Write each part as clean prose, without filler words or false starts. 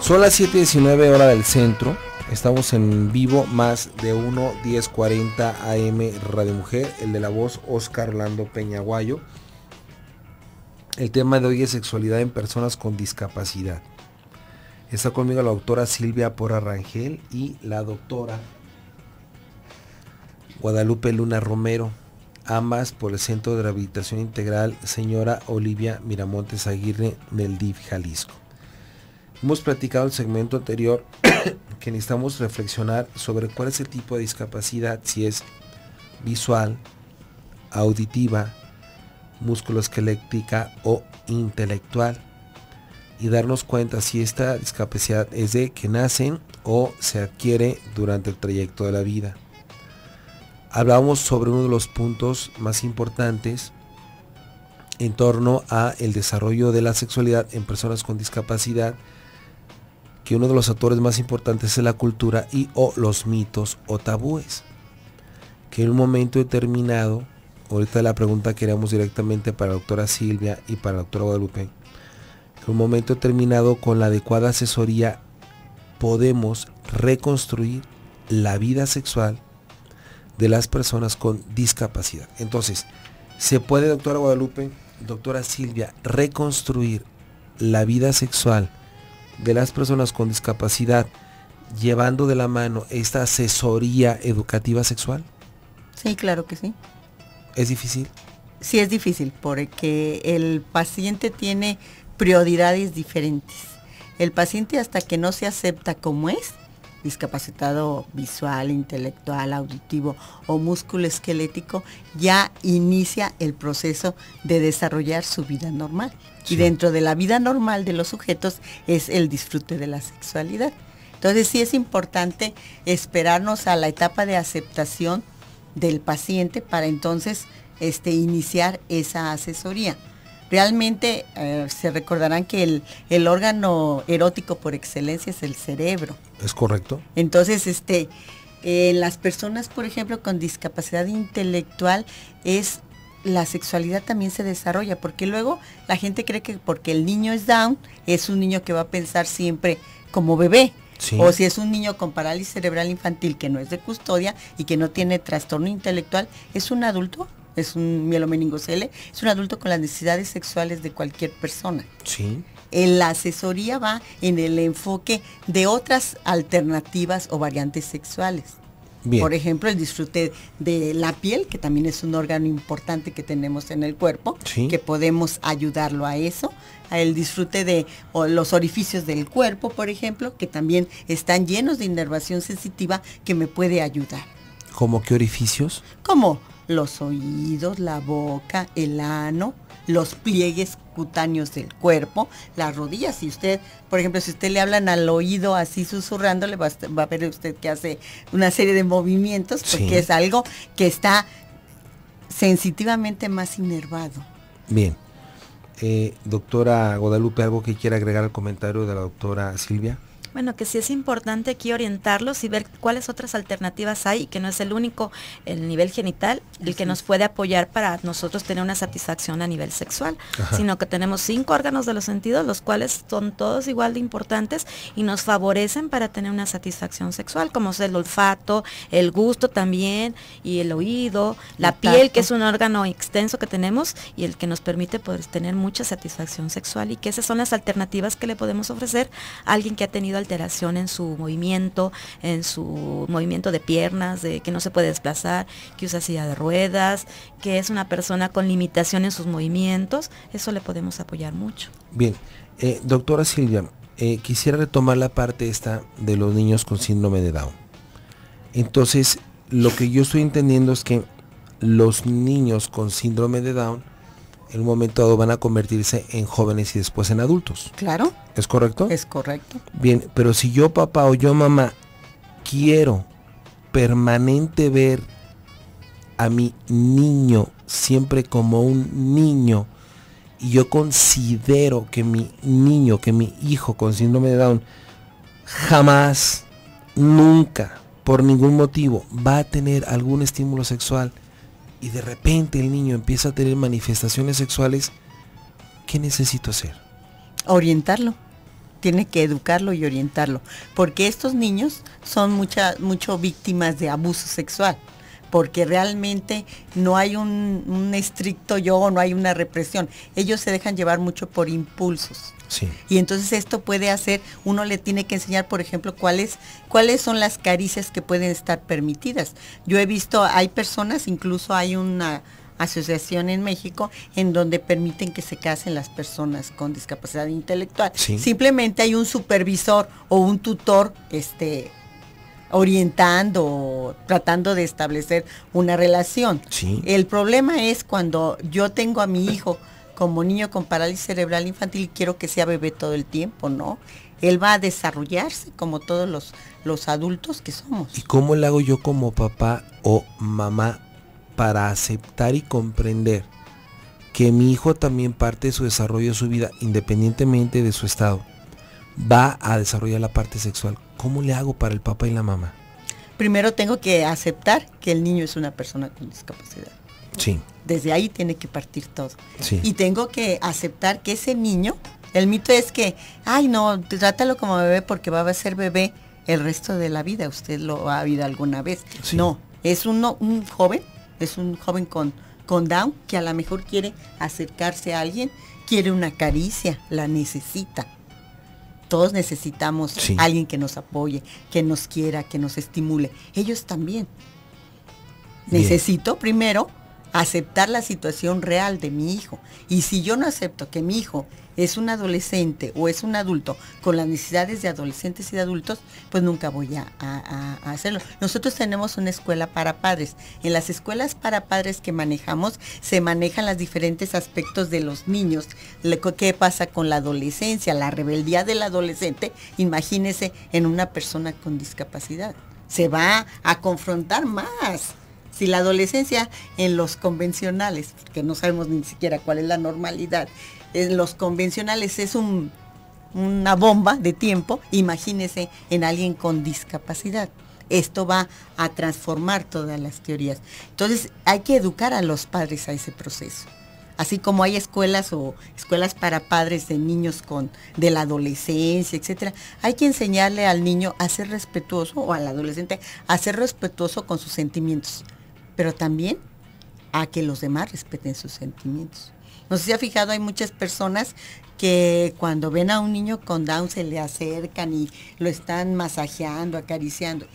Son las 7:19 hora del centro. Estamos en vivo, más de 1040 AM Radio Mujer, el de la voz Oscar Orlando Peñaguayo. El tema de hoy es sexualidad en personas con discapacidad. Está conmigo la doctora Silvia Porra Rangel y la doctora Guadalupe Luna Romero, ambas por el Centro de Rehabilitación Integral Señora Olivia Miramontes Aguirre del DIF Jalisco. Hemos platicado en el segmento anterior que necesitamos reflexionar sobre cuál es el tipo de discapacidad, si es visual, auditiva, musculoesquelética o intelectual, y darnos cuenta si esta discapacidad es de que nacen o se adquiere durante el trayecto de la vida. Hablábamos sobre uno de los puntos más importantes en torno a el desarrollo de la sexualidad en personas con discapacidad, que uno de los actores más importantes es la cultura y o los mitos o tabúes, que en un momento determinado, ahorita la pregunta que haríamos directamente para la doctora Silvia y para la doctora Guadalupe, en un momento determinado con la adecuada asesoría podemos reconstruir la vida sexual de las personas con discapacidad. Entonces, ¿se puede, doctora Guadalupe, doctora Silvia, reconstruir la vida sexual de las personas con discapacidad llevando de la mano esta asesoría educativa sexual? Sí, claro que sí. ¿Es difícil? Sí, es difícil porque el paciente tiene prioridades diferentes. El paciente, hasta que no se acepta como es, discapacitado visual, intelectual, auditivo o musculoesquelético, ya inicia el proceso de desarrollar su vida normal. Sí. Y dentro de la vida normal de los sujetos es el disfrute de la sexualidad. Entonces sí es importante esperarnos a la etapa de aceptación del paciente para entonces iniciar esa asesoría. Realmente se recordarán que el órgano erótico por excelencia es el cerebro. ¿Es correcto? Entonces, las personas, por ejemplo, con discapacidad intelectual, la sexualidad también se desarrolla, porque luego la gente cree que porque el niño es Down, es un niño que va a pensar siempre como bebé. Sí. O si es un niño con parálisis cerebral infantil que no es de custodia y que no tiene trastorno intelectual, es un adulto. Es un mielomeningocele, es un adulto con las necesidades sexuales de cualquier persona. Sí. La asesoría va en el enfoque de otras alternativas o variantes sexuales. Bien. Por ejemplo, el disfrute de la piel, que también es un órgano importante que tenemos en el cuerpo, sí, que podemos ayudarlo a eso. El disfrute de los orificios del cuerpo, por ejemplo, que también están llenos de inervación sensitiva que me puede ayudar. ¿Cómo qué orificios? Como los oídos, la boca, el ano, los pliegues cutáneos del cuerpo, las rodillas. Si usted, por ejemplo, si usted le hablan al oído así susurrándole, va a ver usted que hace una serie de movimientos, porque sí, es algo que está sensitivamente más inervado. Bien. Doctora Guadalupe, ¿algo que quiera agregar al comentario de la doctora Silvia? Bueno, que sí es importante aquí orientarlos y ver cuáles otras alternativas hay y que no es el único, el nivel genital, el que nos puede apoyar para nosotros tener una satisfacción a nivel sexual. Ajá. Sino que tenemos 5 órganos de los sentidos, los cuales son todos igual de importantes y nos favorecen para tener una satisfacción sexual, como es el olfato, el gusto también, y el oído, la piel, que es un órgano extenso que tenemos y el que nos permite poder tener mucha satisfacción sexual, y que esas son las alternativas que le podemos ofrecer a alguien que ha tenido alteración en su movimiento de piernas, de que no se puede desplazar, que usa silla de ruedas, que es una persona con limitación en sus movimientos. Eso le podemos apoyar mucho. Bien, doctora Silvia, quisiera retomar la parte esta de los niños con síndrome de Down. Entonces, lo que yo estoy entendiendo es que los niños con síndrome de Down en un momento dado van a convertirse en jóvenes y después en adultos. Claro. ¿Es correcto? Es correcto. Bien, pero si yo papá o yo mamá quiero permanente ver a mi niño siempre como un niño, y yo considero que mi niño, que mi hijo con síndrome de Down jamás, nunca, por ningún motivo va a tener algún estímulo sexual, y de repente el niño empieza a tener manifestaciones sexuales, ¿qué necesito hacer? Orientarlo. tiene que educarlo y orientarlo, porque estos niños son mucho víctimas de abuso sexual, porque realmente no hay un estricto yo, no hay una represión. Ellos se dejan llevar mucho por impulsos. Sí. Y entonces esto puede hacer, uno le tiene que enseñar, por ejemplo, cuáles son las caricias que pueden estar permitidas. Yo he visto, hay personas, incluso hay una asociación en México en donde permiten que se casen las personas con discapacidad intelectual. Sí. Simplemente hay un supervisor o un tutor orientando, tratando de establecer una relación. Sí. El problema es cuando yo tengo a mi hijo como niño con parálisis cerebral infantil y quiero que sea bebé todo el tiempo, ¿no? Él va a desarrollarse como todos los adultos que somos. ¿Y cómo le hago yo como papá o mamá para aceptar y comprender que mi hijo también parte de su desarrollo de su vida, independientemente de su estado, va a desarrollar la parte sexual? ¿Cómo le hago para el papá y la mamá? Primero tengo que aceptar que el niño es una persona con discapacidad. Sí. Desde ahí tiene que partir todo. Sí. Y tengo que aceptar que ese niño, el mito es que, ay no, trátalo como bebé porque va a ser bebé el resto de la vida. Usted lo ha oído alguna vez. Sí. No, es un joven con Down que a lo mejor quiere acercarse a alguien, quiere una caricia, la necesita. Todos necesitamos Sí. alguien que nos apoye, que nos quiera, que nos estimule. Ellos también. Bien. Necesito primero aceptar la situación real de mi hijo. Y si yo no acepto que mi hijo es un adolescente o es un adulto con las necesidades de adolescentes y de adultos, pues nunca voy a hacerlo. Nosotros tenemos una escuela para padres. En las escuelas para padres que manejamos, se manejan los diferentes aspectos de los niños. ¿Qué pasa con la adolescencia? La rebeldía del adolescente, imagínese en una persona con discapacidad. Se va a confrontar más. Si la adolescencia en los convencionales, que no sabemos ni siquiera cuál es la normalidad, en los convencionales es una bomba de tiempo, imagínese en alguien con discapacidad. Esto va a transformar todas las teorías. Entonces hay que educar a los padres a ese proceso. Así como hay escuelas para padres de niños de la adolescencia, etcétera, hay que enseñarle al niño a ser respetuoso, o al adolescente a ser respetuoso con sus sentimientos, pero también a que los demás respeten sus sentimientos. No sé si ha fijado, hay muchas personas que cuando ven a un niño con Down se le acercan y lo están masajeando, acariciando.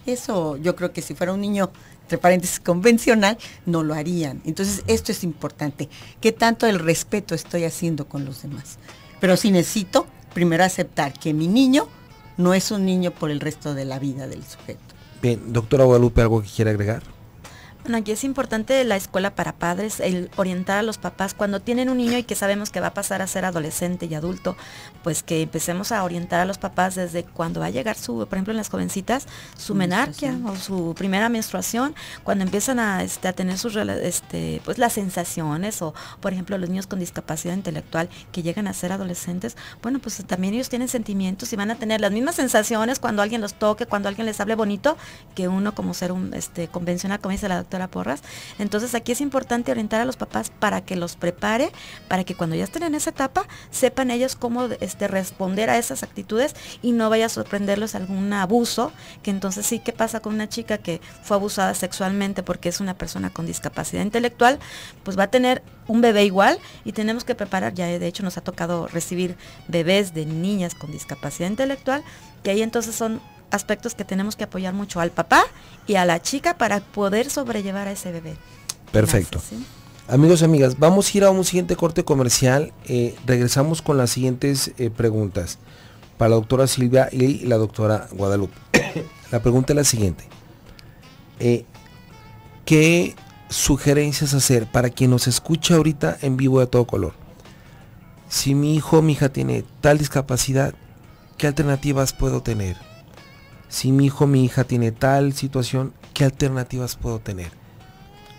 Eso yo creo que si fuera un niño, entre paréntesis, convencional, no lo harían. Entonces esto es importante. ¿Qué tanto el respeto estoy haciendo con los demás? Pero sí necesito primero aceptar que mi niño no es un niño por el resto de la vida del sujeto. Bien, doctora Guadalupe, ¿algo que quiera agregar? Bueno, aquí es importante la escuela para padres, el orientar a los papás cuando tienen un niño y que sabemos que va a pasar a ser adolescente y adulto, pues que empecemos a orientar a los papás desde cuando va a llegar por ejemplo en las jovencitas, su menarquia o su primera menstruación, cuando empiezan a tener sus pues las sensaciones, o por ejemplo los niños con discapacidad intelectual que llegan a ser adolescentes, bueno, pues también ellos tienen sentimientos y van a tener las mismas sensaciones cuando alguien los toque, cuando alguien les hable bonito, que uno como ser convencional, como dice la doctora Porras. Entonces aquí es importante orientar a los papás para que los prepare, para que cuando ya estén en esa etapa sepan ellos cómo responder a esas actitudes y no vaya a sorprenderlos algún abuso, que entonces sí, ¿qué pasa con una chica que fue abusada sexualmente porque es una persona con discapacidad intelectual? Pues va a tener un bebé igual y tenemos que preparar, ya de hecho nos ha tocado recibir bebés de niñas con discapacidad intelectual, que ahí entonces son aspectos que tenemos que apoyar mucho al papá y a la chica para poder sobrellevar a ese bebé. Perfecto. Gracias, ¿sí? Amigos y amigas, vamos a ir a un siguiente corte comercial. Regresamos con las siguientes preguntas para la doctora Silvia y la doctora Guadalupe. La pregunta es la siguiente. ¿Qué sugerencias hacer para quien nos escucha ahorita en vivo de todo color? Si mi hijo o mi hija tiene tal discapacidad, ¿qué alternativas puedo tener? Si mi hijo o mi hija tiene tal situación, ¿qué alternativas puedo tener?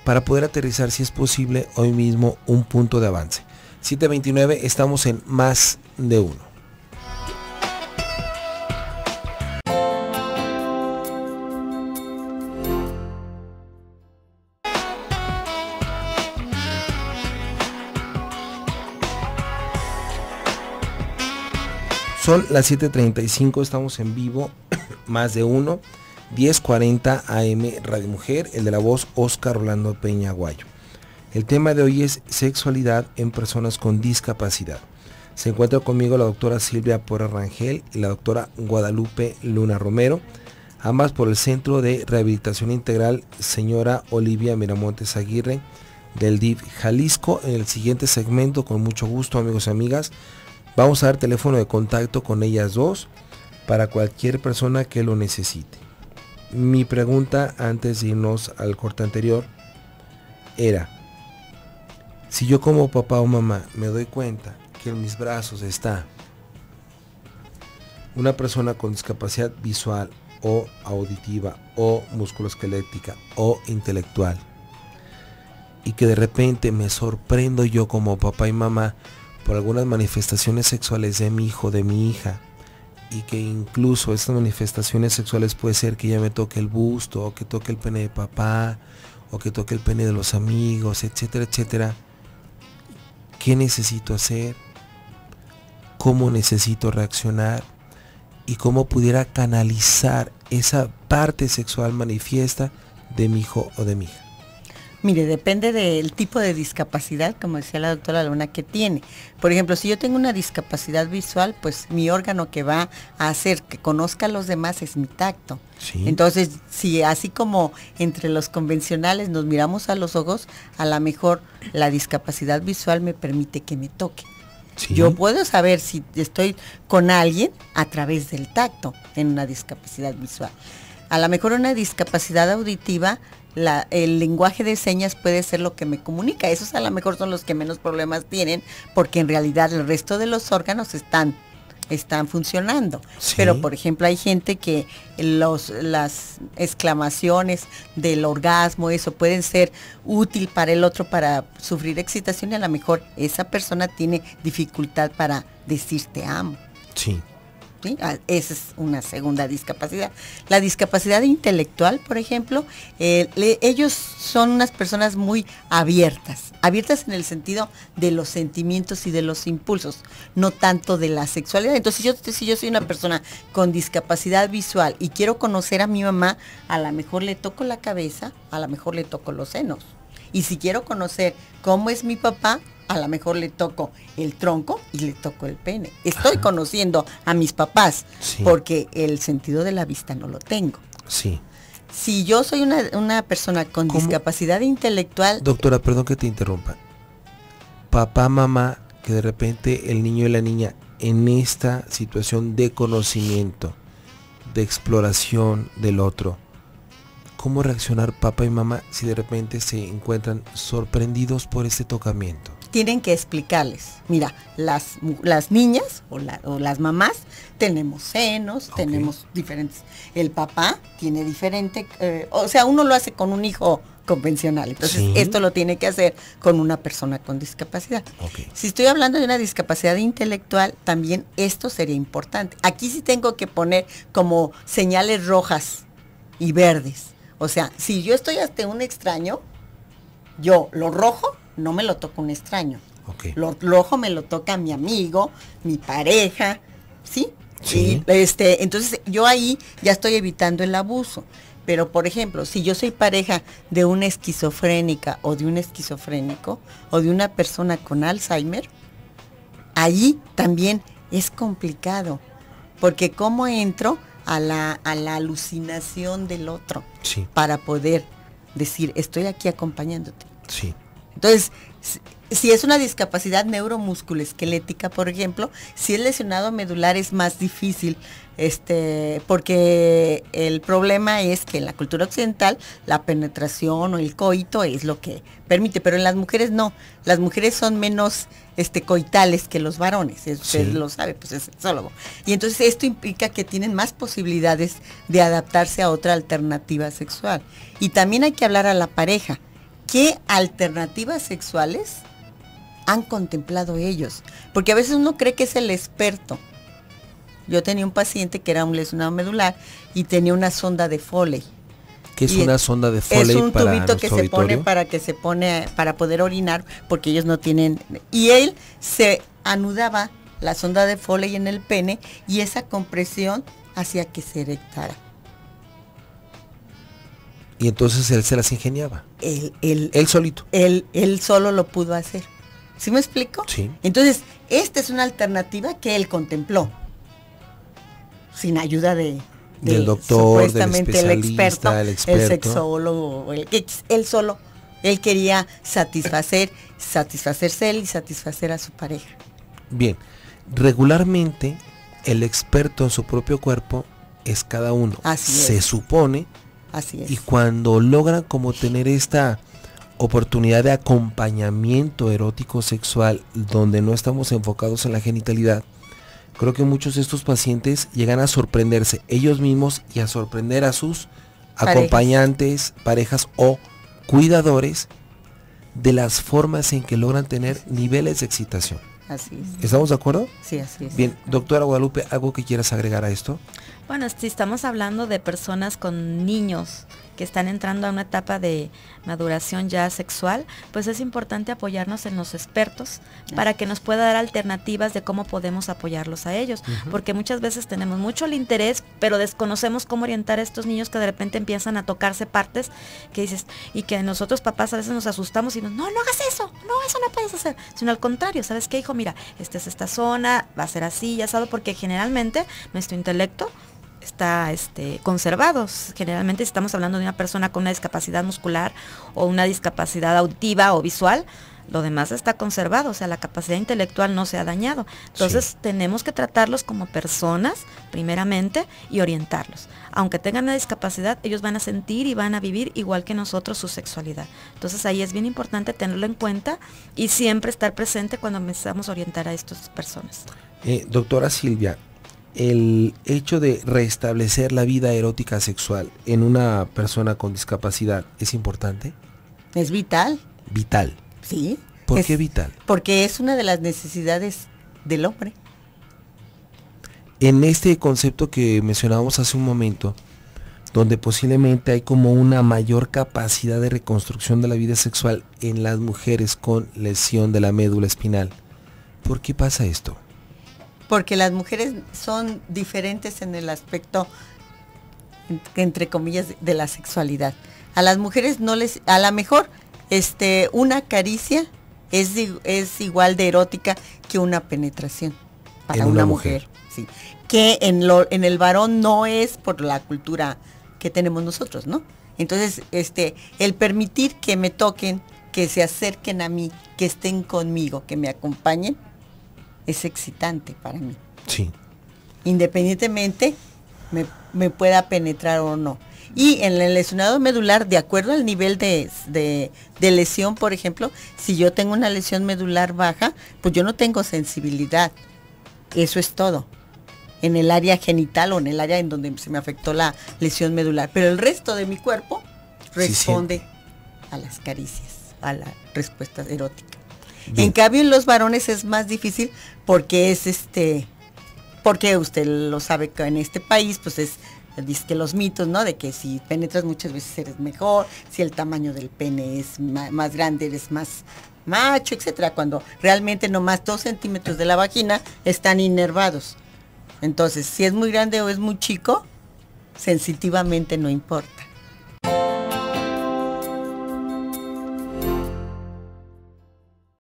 Para poder aterrizar, si es posible, hoy mismo un punto de avance. 7:29, estamos en Más de Uno. Son las 7:35, estamos en vivo, más de uno, 10:40 AM Radio Mujer, el de la voz Oscar Rolando Peña Aguayo. El tema de hoy es sexualidad en personas con discapacidad. Se encuentra conmigo la doctora Silvia Porra Rangel y la doctora Guadalupe Luna Romero, ambas por el Centro de Rehabilitación Integral Señora Olivia Miramontes Aguirre del DIF Jalisco. En el siguiente segmento, con mucho gusto, amigos y amigas, vamos a dar teléfono de contacto con ellas dos para cualquier persona que lo necesite. Mi pregunta antes de irnos al corte anterior era, si yo como papá o mamá me doy cuenta que en mis brazos está una persona con discapacidad visual o auditiva o musculoesquelética o intelectual, y que de repente me sorprendo yo como papá y mamá por algunas manifestaciones sexuales de mi hijo, de mi hija, y que incluso estas manifestaciones sexuales puede ser que ya me toque el busto, o que toque el pene de papá, o que toque el pene de los amigos, etcétera, etcétera. ¿Qué necesito hacer? ¿Cómo necesito reaccionar? Y cómo pudiera canalizar esa parte sexual manifiesta de mi hijo o de mi hija. Mire, depende del tipo de discapacidad, como decía la doctora Luna, que tiene. Por ejemplo, si yo tengo una discapacidad visual, pues mi órgano que va a hacer que conozca a los demás es mi tacto. Sí. Entonces, si así como entre los convencionales nos miramos a los ojos, a lo mejor la discapacidad visual me permite que me toque. Sí. Yo puedo saber si estoy con alguien a través del tacto en una discapacidad visual. A lo mejor una discapacidad auditiva, el lenguaje de señas puede ser lo que me comunica. Esos a lo mejor son los que menos problemas tienen, porque en realidad el resto de los órganos están funcionando. Sí. Pero por ejemplo hay gente que las exclamaciones del orgasmo, eso pueden ser útil para el otro para sufrir excitación, y a lo mejor esa persona tiene dificultad para decir te amo. Sí. ¿Sí? Esa es una segunda discapacidad. La discapacidad intelectual, por ejemplo, ellos son unas personas muy abiertas en el sentido de los sentimientos y de los impulsos, no tanto de la sexualidad. Entonces, si yo soy una persona con discapacidad visual y quiero conocer a mi mamá, a lo mejor le toco la cabeza, a lo mejor le toco los senos. Y si quiero conocer cómo es mi papá, a lo mejor le toco el tronco y le toco el pene. Estoy conociendo a mis papás, sí, porque el sentido de la vista no lo tengo. Sí. Si yo soy una persona con discapacidad intelectual... Doctora, perdón que te interrumpa. Papá, mamá, que de repente el niño y la niña en esta situación de conocimiento, de exploración del otro, ¿cómo reaccionar papá y mamá si de repente se encuentran sorprendidos por este tocamiento? Tienen que explicarles, mira, las niñas o las mamás tenemos senos, okay, tenemos diferentes, el papá tiene diferente, o sea, uno lo hace con un hijo convencional, entonces sí, esto lo tiene que hacer con una persona con discapacidad. Okay. Si estoy hablando de una discapacidad intelectual, también esto sería importante. Aquí sí tengo que poner como señales rojas y verdes. O sea, si yo estoy ante un extraño, yo lo rojo no me lo toca un extraño. Okay. Lo rojo me lo toca mi amigo, mi pareja, ¿sí? Sí. Y entonces yo ahí ya estoy evitando el abuso. Pero por ejemplo, si yo soy pareja de una esquizofrénica o de un esquizofrénico o de una persona con Alzheimer, allí también es complicado. Porque ¿cómo entro a la alucinación del otro? Sí. Para poder decir, estoy aquí acompañándote. Sí. Entonces, si es una discapacidad neuromusculoesquelética, por ejemplo, si es lesionado medular es más difícil, porque el problema es que en la cultura occidental la penetración o el coito es lo que permite, pero en las mujeres no. Las mujeres son menos coitales que los varones, usted sí lo sabe, pues es sexólogo. Y entonces esto implica que tienen más posibilidades de adaptarse a otra alternativa sexual. Y también hay que hablar a la pareja. ¿Qué alternativas sexuales han contemplado ellos? Porque a veces uno cree que es el experto. Yo tenía un paciente que era un lesionado medular y tenía una sonda de Foley. ¿Qué es una sonda de Foley? Es un tubito que se pone para poder orinar, porque ellos no tienen... Y él se anudaba la sonda de Foley en el pene y esa compresión hacía que se erectara. Y entonces él se las ingeniaba. Él Solito. Él solo lo pudo hacer. ¿Sí me explico? Sí. Entonces, esta es una alternativa que él contempló. Sin ayuda del doctor, supuestamente del el experto, el sexólogo, él solo, él quería satisfacerse él y satisfacer a su pareja. Bien, regularmente el experto en su propio cuerpo es cada uno. Así es. Se supone. Así es. Y cuando logran como tener esta oportunidad de acompañamiento erótico sexual donde no estamos enfocados en la genitalidad, creo que muchos de estos pacientes llegan a sorprenderse ellos mismos y a sorprender a sus acompañantes, parejas o cuidadores de las formas en que logran tener niveles de excitación. Así es. ¿Estamos de acuerdo? Sí, así es. Bien, doctora Guadalupe, ¿algo que quieras agregar a esto? Bueno, si estamos hablando de personas con niños que están entrando a una etapa de maduración ya sexual, pues es importante apoyarnos en los expertos para que nos pueda dar alternativas de cómo podemos apoyarlos a ellos, porque muchas veces tenemos mucho el interés, pero desconocemos cómo orientar a estos niños que de repente empiezan a tocarse partes que dices, y que nosotros papás a veces nos asustamos y nos, no hagas eso, no, eso no puedes hacer, sino al contrario, ¿sabes qué, hijo? Mira, esta es esta zona, va a ser así, ya sabes, porque generalmente nuestro intelecto está conservado. Generalmente estamos hablando de una persona con una discapacidad muscular o una discapacidad auditiva o visual, lo demás está conservado, o sea, la capacidad intelectual no se ha dañado. Entonces tenemos que tratarlos como personas, primeramente, y orientarlos. Aunque tengan una discapacidad, ellos van a sentir y van a vivir igual que nosotros su sexualidad. Entonces ahí es bien importante tenerlo en cuenta y siempre estar presente cuando empezamos a orientar a estas personas. Doctora Silvia, el hecho de restablecer la vida erótica sexual en una persona con discapacidad es importante. Es vital. Vital. Sí. ¿Por qué vital? Porque es una de las necesidades del hombre. En este concepto que mencionábamos hace un momento, donde posiblemente hay como una mayor capacidad de reconstrucción de la vida sexual en las mujeres con lesión de la médula espinal, ¿por qué pasa esto? Porque las mujeres son diferentes en el aspecto, entre comillas, de la sexualidad. A las mujeres no les, a lo mejor, una caricia es igual de erótica que una penetración para una mujer. Sí. Que en el varón no es por la cultura que tenemos nosotros, ¿no? Entonces, el permitir que me toquen, que se acerquen a mí, que estén conmigo, que me acompañen, es excitante para mí. Sí. Independientemente me pueda penetrar o no. Y en el lesionado medular, de acuerdo al nivel de lesión, por ejemplo, si yo tengo una lesión medular baja, pues yo no tengo sensibilidad. Eso es todo. En el área genital o en el área en donde se me afectó la lesión medular. Pero el resto de mi cuerpo responde a las caricias, a la respuesta erótica. Bien. En cambio en los varones es más difícil porque es porque usted lo sabe que en este país pues dice que los mitos, ¿no? De que si penetras muchas veces eres mejor, si el tamaño del pene es más grande eres más macho, etcétera, cuando realmente nomás 2 centímetros de la vagina están inervados. Entonces, si es muy grande o es muy chico, sensitivamente no importa.